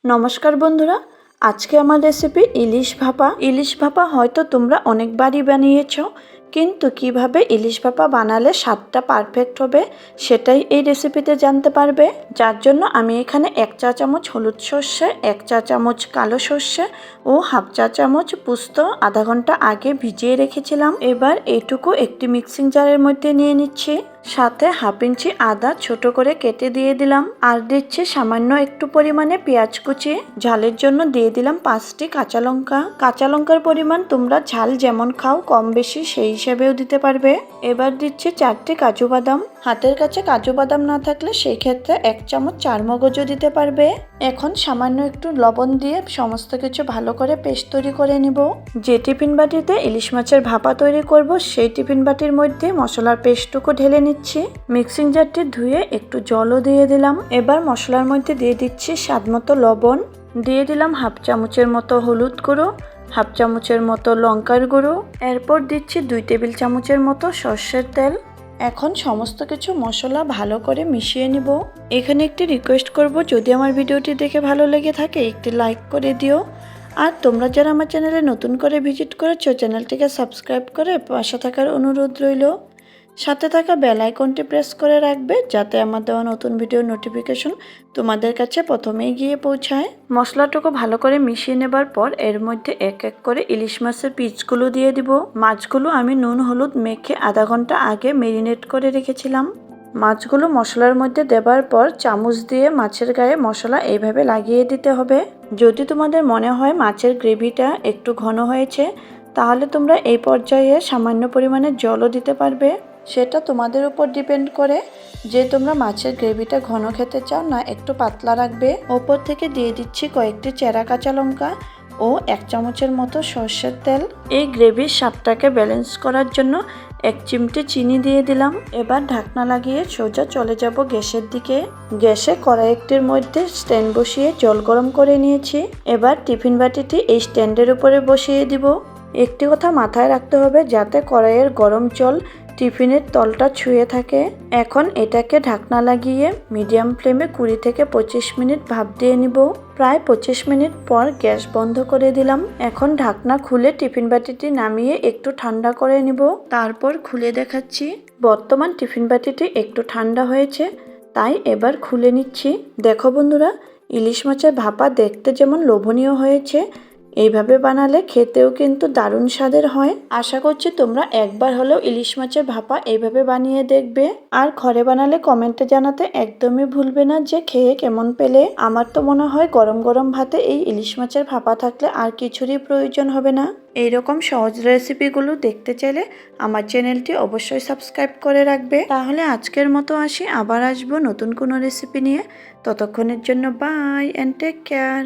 নমস্কার বন্ধুরা, আজকে আমার রেসিপি ইলিশ ভাপা। ইলিশ ভাপা হয়তো তোমরা অনেকবারই বানিয়েছো, কিন্তু কিভাবে ইলিশ ভাপা বানালে স্বাদটা পারফেক্ট হবে সেটাই এই রেসিপিতে জানতে পারবে। যার জন্য আমি এখানে 1 চা চামচ হলুদ সর্ষে, 1 চা চামচ কালো সর্ষে ও হাফ চা চামচ পোস্ত আধা ঘন্টা আগে ভিজিয়ে রেখেছিলাম। এবার এইটুকু একটি মিক্সিং জারের মধ্যে নিয়ে নিচ্ছি। সাথে হাফ ইঞ্চি আদা ছোট করে কেটে দিয়ে দিলাম, আর দিচ্ছি সামান্য একটু পরিমাণে পেঁয়াজ কুচি। ঝালের জন্য দিয়ে দিলাম 5টি কাঁচা লঙ্কা। কাঁচা লঙ্কার পরিমাণ তোমরা ঝাল যেমন খাও কম বেশি সেই হিসেবেও দিতে পারবে। এবার দিচ্ছি 4টি কাজু বাদাম। হাতের কাছে কাজু বাদাম না থাকলে সেই ক্ষেত্রে 1 চামচ চারমগজও দিতে পারবে। এখন সামান্য একটু লবণ দিয়ে সমস্ত কিছু ভালো করে পেস্ট তৈরি করে নিব। যে টিফিন বাটিতে ইলিশ মাছের ভাপা তৈরি করব সেই টিফিন বাটির মধ্যে মশলার পেস্টটুকু ঢেলে নিচ্ছি। মিক্সিং জারটি ধুয়ে একটু জলও দিয়ে দিলাম। এবার মশলার মধ্যে দিয়ে দিচ্ছি স্বাদমতো লবণ, দিয়ে দিলাম হাফ চামচের মতো হলুদ গুঁড়ো, হাফ চামচের মতো লঙ্কার গুঁড়ো, এরপর দিচ্ছি 2 টেবিল চামচের মতো সর্ষের তেল। এখন সমস্ত কিছু মশলা ভালো করে মিশিয়ে নিব। এখানে একটি রিকোয়েস্ট করব, যদি আমার ভিডিওটি দেখে ভালো লেগে থাকে একটি লাইক করে দিও। আর তোমরা যারা আমার চ্যানেলে নতুন করে ভিজিট করেছো চ্যানেলটিকে সাবস্ক্রাইব করে পাশে থাকার অনুরোধ রইল। সাথে থাকা বেল আইকনটি প্রেস করে রাখবে, যাতে আমার দেওয়া নতুন ভিডিওর নোটিফিকেশন তোমাদের কাছে প্রথমেই গিয়ে পৌঁছায়। মশলাটুকু ভালো করে মিশিয়ে নেবার পর এর মধ্যে এক এক করে ইলিশ মাছের পিসগুলো দিয়ে দিব। মাছগুলো আমি নুন হলুদ মেখে আধা ঘন্টা আগে মেরিনেট করে রেখেছিলাম। মাছগুলো মশলার মধ্যে দেবার পর চামচ দিয়ে মাছের গায়ে মশলা এইভাবে লাগিয়ে দিতে হবে। যদি তোমাদের মনে হয় মাছের গ্রেভিটা একটু ঘন হয়েছে, তাহলে তোমরা এই পর্যায়ে সামান্য পরিমাণে জলও দিতে পারবে। সেটা তোমাদের উপর ডিপেন্ড করে যে তোমরা মাছের গ্রেভিটা ঘন খেতে চাও না একটু পাতলা রাখবে। ওপর থেকে দিয়ে দিচ্ছি কয়েকটি চেরা কাঁচা লঙ্কা ও 1 চামচের মতো সর্ষের তেল। এই গ্রেভির স্বাদটাকে ব্যালেন্স করার জন্য 1 চিমটি চিনি দিয়ে দিলাম। এবার ঢাকনা লাগিয়ে সোজা চলে যাব গ্যাসের দিকে। গ্যাসে কড়াই একটির মধ্যে স্ট্যান্ড বসিয়ে জল গরম করে নিয়েছি। এবার টিফিন বাটিটি এই স্ট্যান্ডের উপরে বসিয়ে দিব। একটি কথা মাথায় রাখতে হবে, যাতে কড়াইয়ের গরম জল টিফিনের তলটা ছুঁয়ে থাকে। এখন এটাকে ঢাকনা লাগিয়ে মিডিয়াম ফ্লেমে 20 থেকে 25 মিনিট ভাপ দিয়ে নিব। প্রায় 25 মিনিট পর গ্যাস বন্ধ করে দিলাম। এখন ঢাকনা খুলে টিফিন বাটিটি নামিয়ে একটু ঠান্ডা করে নিব, তারপর খুলে দেখাচ্ছি। বর্তমান টিফিন বাটিটি একটু ঠান্ডা হয়েছে, তাই এবার খুলে নিচ্ছি। দেখো বন্ধুরা, ইলিশ মাছের ভাপা দেখতে যেমন লোভনীয় হয়েছে, এইভাবে বানালে খেতেও কিন্তু দারুণ স্বাদের হয়। আশা করছি তোমরা একবার হলেও ইলিশ মাছের ভাপা এইভাবে বানিয়ে দেখবে। আর ঘরে বানালে কমেন্টে জানাতে একদমই ভুলবে না যে খেয়ে কেমন পেলে। আমার তো মনে হয় গরম গরম ভাতে এই ইলিশ মাছের ভাপা থাকলে আর কিছুরই প্রয়োজন হবে না। এইরকম সহজ রেসিপিগুলো দেখতে চাইলে আমার চ্যানেলটি অবশ্যই সাবস্ক্রাইব করে রাখবে। তাহলে আজকের মতো আসি, আবার আসবো নতুন কোনো রেসিপি নিয়ে। ততক্ষণের জন্য বাই অ্যান্ড টেক কেয়ার।